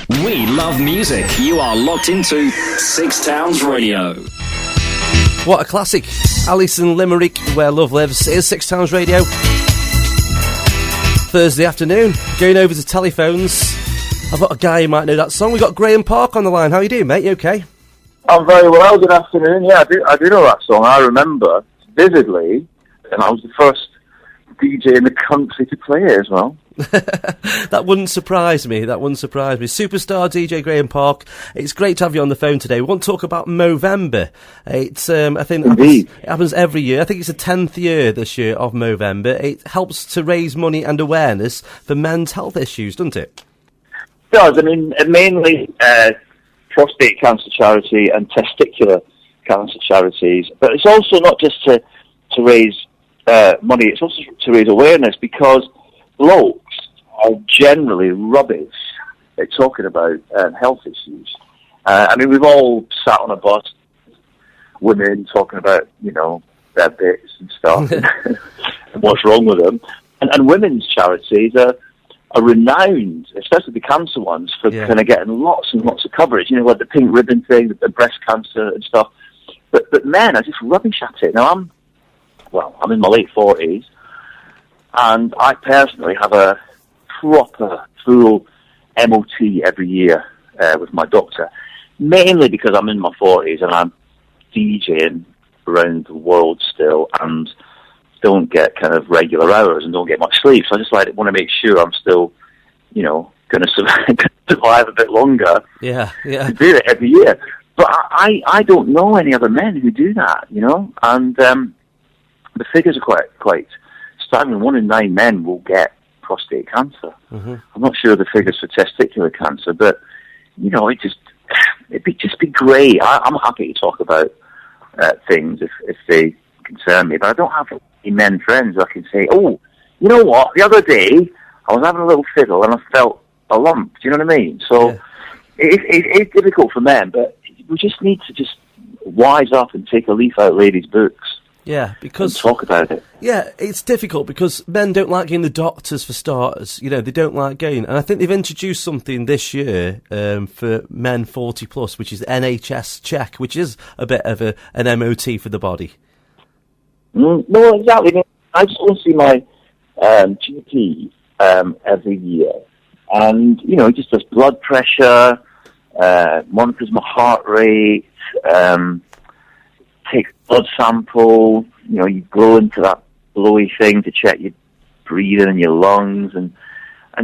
We love music. You are locked into Six Towns Radio. What a classic. Alison Limerick, Where Love Lives. It is Six Towns Radio. Thursday afternoon. Going over to telephones. I've got a guy who might know that song. We've got Graeme Park on the line. How are you doing, mate? You okay? I'm very well. Good afternoon. Yeah, I do know that song. I remember vividly, and I was the first DJ in the country to play it as well. That wouldn't surprise me. Superstar DJ Graeme Park. It's great to have you on the phone today. We want to talk about Movember. It's I think it happens every year. I think it's the 10th year this year of Movember. It helps to raise money and awareness for men's health issues, doesn't it? It does. I mean, mainly prostate cancer charity and testicular cancer charities. But it's also not just to raise money. It's also to raise awareness, because blokes are generally rubbish at talking about health issues. I mean, we've all sat on a bus, women talking about, their bits and stuff, and what's wrong with them. And women's charities are renowned, especially the cancer ones, for kind of getting lots and lots of coverage. Like the pink ribbon thing, the breast cancer and stuff. But men are just rubbish at it. Now, I'm in my late 40s, and I personally have a proper, full MOT every year with my doctor, mainly because I'm in my 40s and I'm DJing around the world still and don't get kind of regular hours and don't get much sleep. So I just want to make sure I'm still, going to survive a bit longer. Yeah. To do it every year. But I don't know any other men who do that, and the figures are quite staggering. 1 in 9 men will get prostate cancer. Mm-hmm. I'm not sure of the figures for testicular cancer, but it'd just be great. I'm happy to talk about things if they concern me, but I don't have any men friends who I can say, oh, you know what? The other day I was having a little fiddle and I felt a lump. Do you know what I mean? So it's difficult for men, but we just need to just wise up and take a leaf out of ladies' books. Yeah, because talk about it. Yeah, it's difficult because men don't like going to the doctors for starters. They don't like going. And I think they've introduced something this year for men 40 plus, which is NHS check, which is a bit of an MOT for the body. No, exactly. I just want to see my GP every year, and he just does blood pressure, monitors my heart rate. Take blood sample, you blow into that blowy thing to check your breathing and your lungs and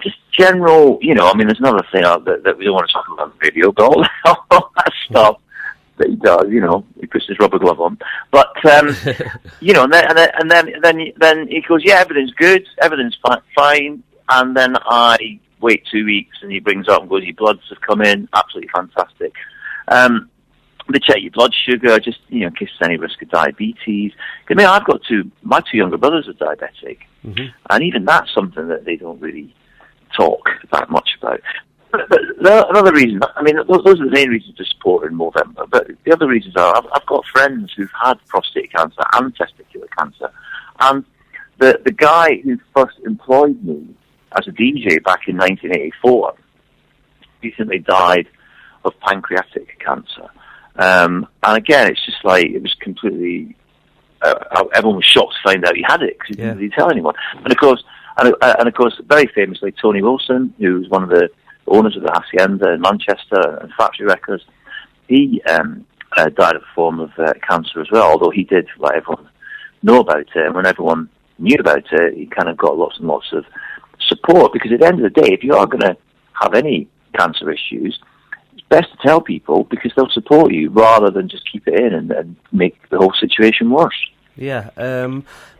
just general, there's another thing that we don't want to talk about on the video, but all that stuff that he does, he puts his rubber glove on. But, and then he goes, yeah, everything's good, everything's fine, and then I wait 2 weeks and he brings up and goes, your bloods have come in, absolutely fantastic. They check your blood sugar, just, in case there's any risk of diabetes. I've got my 2 younger brothers are diabetic, mm-hmm. and even that's something that they don't really talk that much about. But another reason, those are the main reasons to support in Movember, but the other reasons are, I've got friends who've had prostate cancer and testicular cancer, and the guy who first employed me as a DJ back in 1984 recently died of pancreatic cancer. And again, it's just it was completely. Everyone was shocked to find out he had it because he didn't really tell anyone. And of course, very famously, Tony Wilson, who was one of the owners of the Hacienda in Manchester and Factory Records, he died of a form of cancer as well. Although he did let everyone know about it, and when everyone knew about it, he kind of got lots and lots of support. Because at the end of the day, if you are going to have any cancer issues, best to tell people because they'll support you rather than just keep it in and make the whole situation worse. Yeah.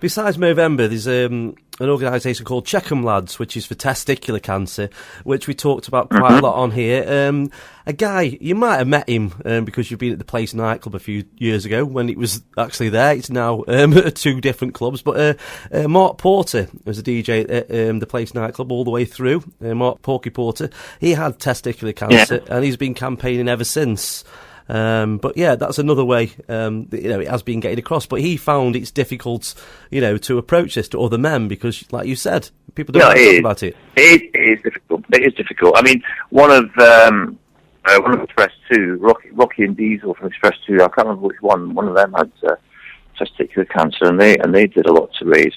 Besides Movember, there's an organisation called Checkham Lads, which is for testicular cancer, which we talked about quite a lot on here. A guy, you might have met him because you've been at the Place nightclub a few years ago when it was actually there. It's now at 2 different clubs. But Mark Porter was a DJ at the Place nightclub all the way through. Mark Porky Porter. He had testicular cancer and he's been campaigning ever since. But yeah, that's another way, it has been getting across. But he found it's difficult, to approach this to other men because, like you said, people don't talk about it. It is difficult. It is difficult. I mean, one of Express 2, Rocky and Diesel from Express 2, I can't remember which one. One of them had testicular cancer, and they did a lot to raise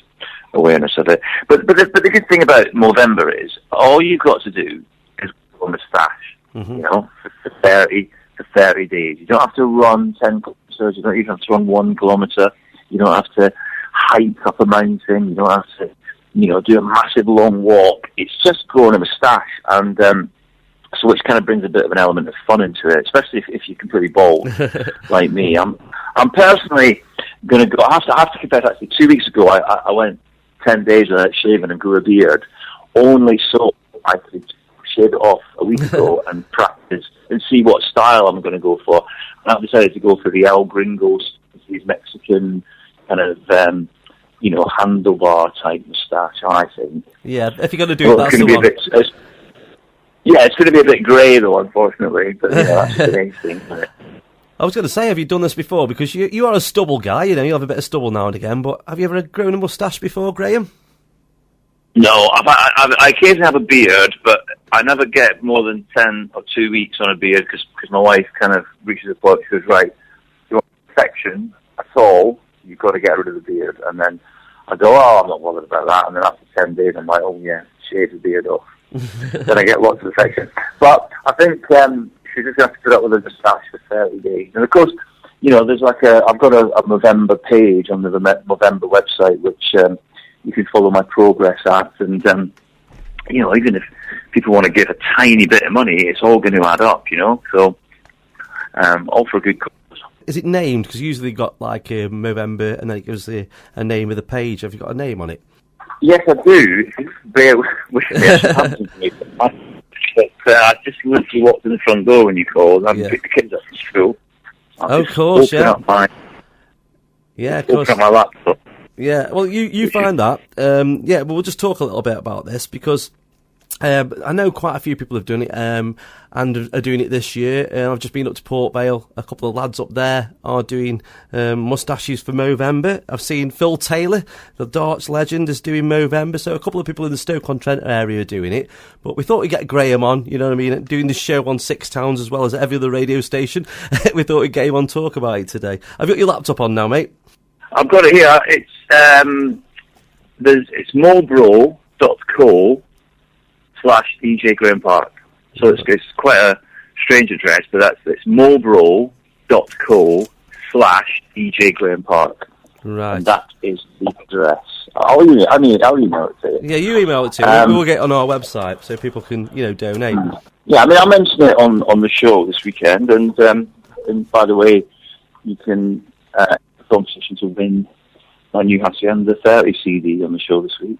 awareness of it. But the good thing about Movember is all you've got to do is go on the stash, for 30 days. You don't have to run 10 kilometers. You don't even have to run 1 kilometer. You don't have to hike up a mountain. You don't have to, do a massive long walk. It's just going on a stash, and so which kind of brings a bit of an element of fun into it, especially if you're completely bald like me. I'm personally going to go. I have to confess. Actually, 2 weeks ago, I went 10 days without shaving and grew a beard, only so I could shave it off a week ago and practice and see what style I'm going to go for. And I've decided to go for the El Gringos, these Mexican kind of, handlebar type moustache, I think. Yeah, if you're going to do that, that's the one. It's going to be a bit grey though, unfortunately, but that's the main thing, isn't it? I was going to say, have you done this before? Because you are a stubble guy, you have a bit of stubble now and again, but have you ever grown a moustache before, Graeme? No, I occasionally have a beard, but I never get more than 10 or 2 weeks on a beard because my wife kind of reaches a point, she goes, right, you want perfection at all, you've got to get rid of the beard. And then I go, I'm not bothered about that. And then after 10 days, I'm like, oh yeah, shave the beard off. Then I get lots of affection. But I think she's just going to have to put up with a moustache for 30 days. And of course, there's I've got a Movember page on the Movember website, which you can follow my progress at. And, even if people want to give a tiny bit of money, it's all going to add up, So, all for a good cause. Is it named? Because usually got like a Movember and then it gives a name of the page. Have you got a name on it? Yes, I do. Bear with me. I just literally walked in the front door when you called. I haven't picked the kids up from school. Of course, yeah. Of course. Open up my laptop. Yeah, well, you find that. But we'll just talk a little bit about this because I know quite a few people have done it and are doing it this year. I've just been up to Port Vale. A couple of lads up there are doing moustaches for Movember. I've seen Phil Taylor, the darts legend, is doing Movember. So a couple of people in the Stoke-on-Trent area are doing it. But we thought we'd get Graeme on, doing this show on 6 Towns as well as every other radio station. We thought we'd get him on talk about it today. Have you got your laptop on now, mate? I've got it here. It's Marlborough.co/DJ Graeme Park. So it's quite a strange address, but it's Marlborough.co/DJ Graeme Park. Right. And that is the address. I'll email it to you. Yeah, you email it to me. We'll get it on our website so people can, donate. Yeah, I'll mention it on the show this weekend. And by the way, you can competition to win my new Hacienda 30 CD on the show this week.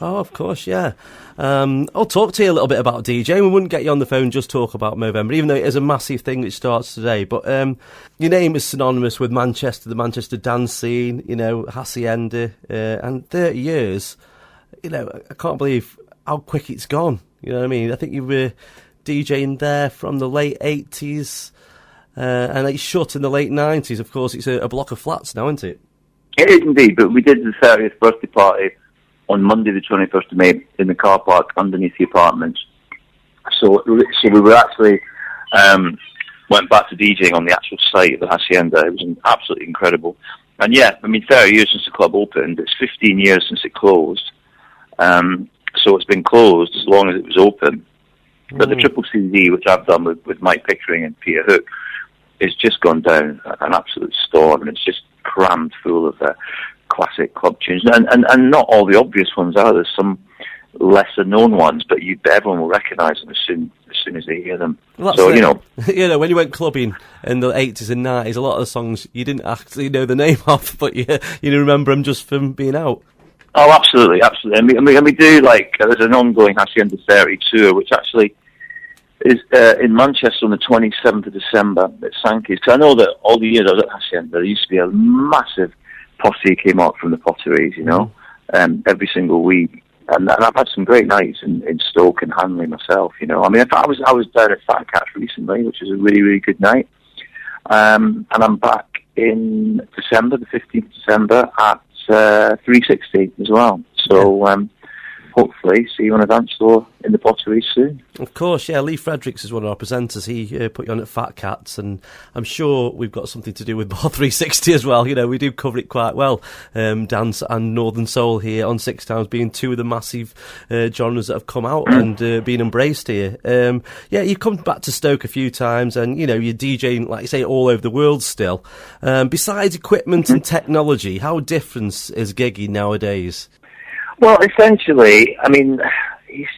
Oh, of course, yeah. I'll talk to you a little bit about DJing. We wouldn't get you on the phone just talk about Movember, even though it is a massive thing that starts today. But your name is synonymous with Manchester, the Manchester dance scene, Hacienda, and 30 years. I can't believe how quick it's gone. You know what I mean? I think you were DJing there from the late 80s, and it shut in the late 90s. Of course, it's a block of flats now, isn't it? It is indeed, but we did the 30th birthday party on Monday the 21st of May in the car park underneath the apartments. So we were actually went back to DJing on the actual site of the Hacienda. It was absolutely incredible. And 30 years since the club opened. It's 15 years since it closed. So it's been closed as long as it was open. But the triple CD, which I've done with Mike Pickering and Peter Hook, is just gone down an absolute storm, and it's just crammed full of classic club tunes, and not all the obvious ones are. There's some lesser known ones, but everyone will recognise them as soon as they hear them. Well, so when you went clubbing in the 80s and 90s, a lot of the songs you didn't actually know the name of, but you remember them just from being out. Oh, absolutely. And we do there's an ongoing Hacienda 30 tour, which actually is in Manchester on the 27th of December at Sankey's. Because I know that all the years I was at Hacienda, there used to be a massive posse came out from the potteries, every single week. And I've had some great nights in Stoke and Hanley myself, I was down at Fat Cats recently, which was a really, really good night. and I'm back in December, the 15th of December, at 360 as well. So hopefully see you on a dance floor in the Pottery soon. Of course, yeah. Lee Fredericks is one of our presenters. He put you on at Fat Cats, and I'm sure we've got something to do with Bar 360 as well. You know, we do cover it quite well. Dance and Northern Soul here on Six Towns being two of the massive genres that have come out and been embraced here. Yeah, you've come back to Stoke a few times, and, you know, you're DJing, like you say, all over the world still. Besides equipment and technology, how different is gigging nowadays? Well, essentially, I mean, it's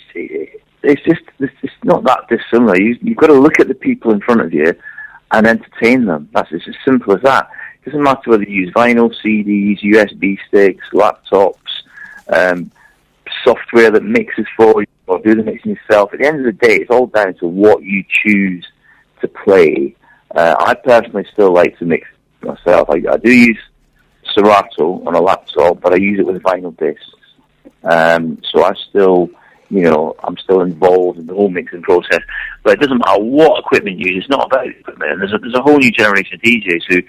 not that dissimilar. You've got to look at the people in front of you and entertain them. That's it's as simple as that. It doesn't matter whether you use vinyl, CDs, USB sticks, laptops, software that mixes for you, or do the mixing yourself. At the end of the day, it's all down to what you choose to play. I personally still like to mix myself. I do use Serato on a laptop, but I use it with vinyl discs. So I still, I'm still involved in the whole mixing process. But it doesn't matter what equipment you use. It's not about equipment. And there's a whole new generation of DJs who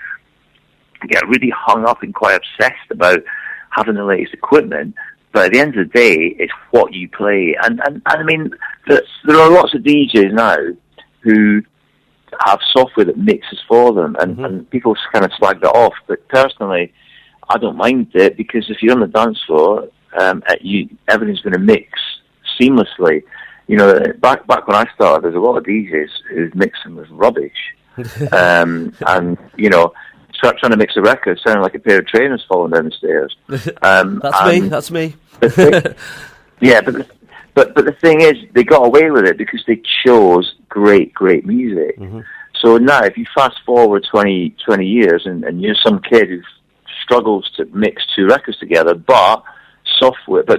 get really hung up and quite obsessed about having the latest equipment. But at the end of the day, it's what you play. And I mean, there are lots of DJs now who have software that mixes for them, and people kind of slag that off. But personally, I don't mind it, because if you're on the dance floor, everything's going to mix seamlessly. You know, back when I started, there's a lot of DJs whose mixing was rubbish, and trying to mix a record sounded like a pair of trainers falling down the stairs. That's me. Yeah, but the thing is, they got away with it because they chose great music. So now, if you fast forward 20 years, and you're some kid who struggles to mix two records together, but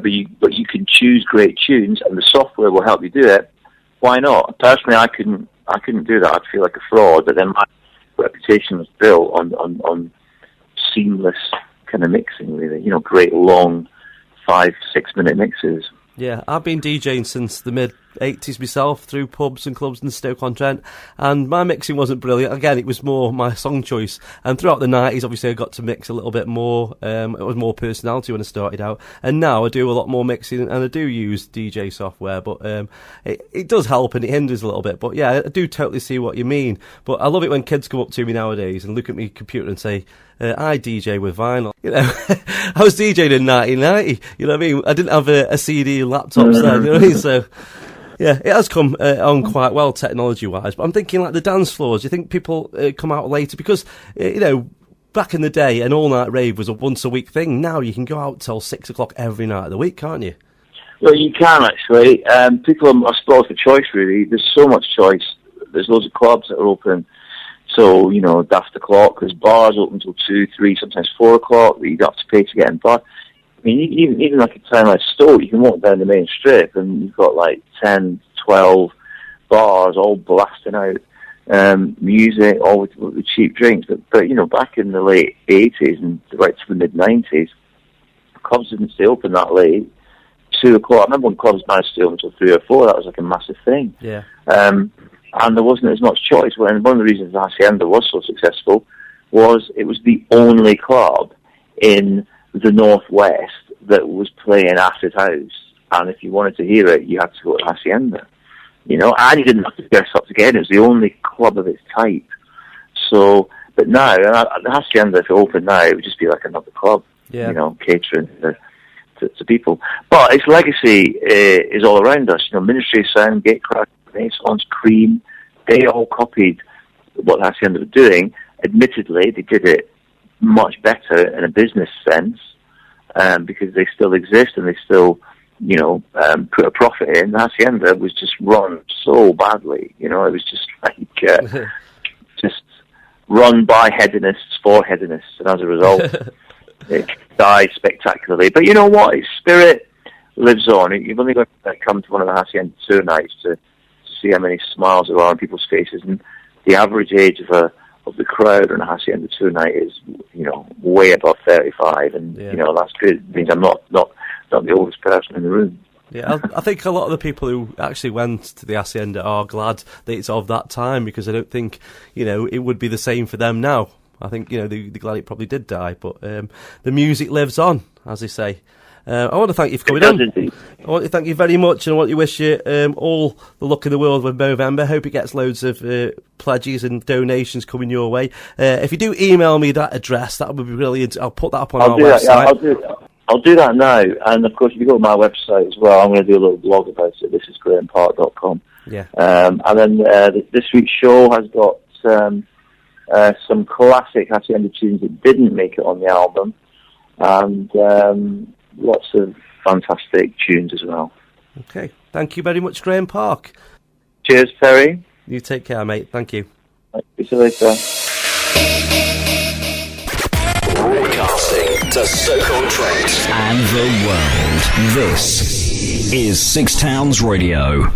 you can choose great tunes, and the software will help you do it. Why not? Personally, I couldn't do that. I'd feel like a fraud. But then my reputation was built on seamless kind of mixing, really. You know, great long 5-6 minute mixes. Yeah, I've been DJing since the mid-80s myself, through pubs and clubs in Stoke-on-Trent, and my mixing wasn't brilliant. Again, it was more my song choice. And throughout the 90s, obviously, I got to mix a little bit more. It was more personality when I started out. And now I do a lot more mixing, and I do use DJ software, but it does help, and it hinders a little bit. But yeah, I do totally see what you mean. But I love it when kids come up to me nowadays and look at my computer and say, I DJ with vinyl. You know, I was DJing in 1990. You know what I mean? I didn't have a CD and laptops then. You know what I mean? So, yeah, it has come on quite well technology-wise. But I'm thinking, like, the dance floors. Do you think people come out later? Because, back in the day, an all-night rave was a once-a-week thing. Now you can go out till 6 o'clock every night of the week, can't you? Well, you can, actually. People are spoiled for choice, really. There's so much choice. There's loads of clubs that are open. So, daft o'clock. There's bars open till 2, 3, sometimes 4 o'clock that you don't have to pay to get in. But, I mean, even like a town like Stoke, you can walk down the main strip and you've got like 10, 12 bars all blasting out music, all with cheap drinks. But back in the late 80s and right to the mid-90s, clubs didn't stay open that late. 2 o'clock. I remember when clubs managed to stay open until 3 or 4. That was like a massive thing. Yeah. And there wasn't as much choice. And one of the reasons Hacienda was so successful was it was the only club in the Northwest that was playing acid house. And if you wanted to hear it, you had to go to Hacienda. And you didn't have to dress up to get in. It was the only club of its type. So, but now, the Hacienda, if it opened now, it would just be like another club, catering to people. But its legacy is all around us. Ministry of Sound, Gatecrash, Renaissance, Cream, they all copied what Hacienda were doing. Admittedly, they did it much better in a business sense, because they still exist and they still, put a profit in. Hacienda was just run so badly. It was just like, just run by hedonists for hedonists, and as a result, it died spectacularly. But you know what? Its spirit lives on. You've only got to come to one of the Hacienda tour nights to see how many smiles there are on people's faces, and the average age of the crowd on a Hacienda tour night is, way above 35, and that's good. It means I'm not the oldest person in the room. Yeah, I think a lot of the people who actually went to the Hacienda are glad that it's of that time, because I don't think, it would be the same for them now. I think, they're glad it probably did die, but the music lives on, as they say. I want to thank you for coming on. Indeed. I want to thank you very much, and I want to wish you all the luck in the world with Movember. Hope it gets loads of pledges and donations coming your way. If you do email me that address, that would be brilliant. I'll put that up on our website. I'll do that now. And, of course, if you go to my website as well, I'm going to do a little blog about it. This is graemepark.com. Yeah. And then this week's show has got some classic Hacienda tunes that didn't make it on the album, and lots of fantastic tunes as well. Okay. Thank you very much, Graeme Park. Cheers, Terry. You take care, mate. Thank you. See you later. Broadcasting to Stoke-on-Trent and the world. This is Six Towns Radio.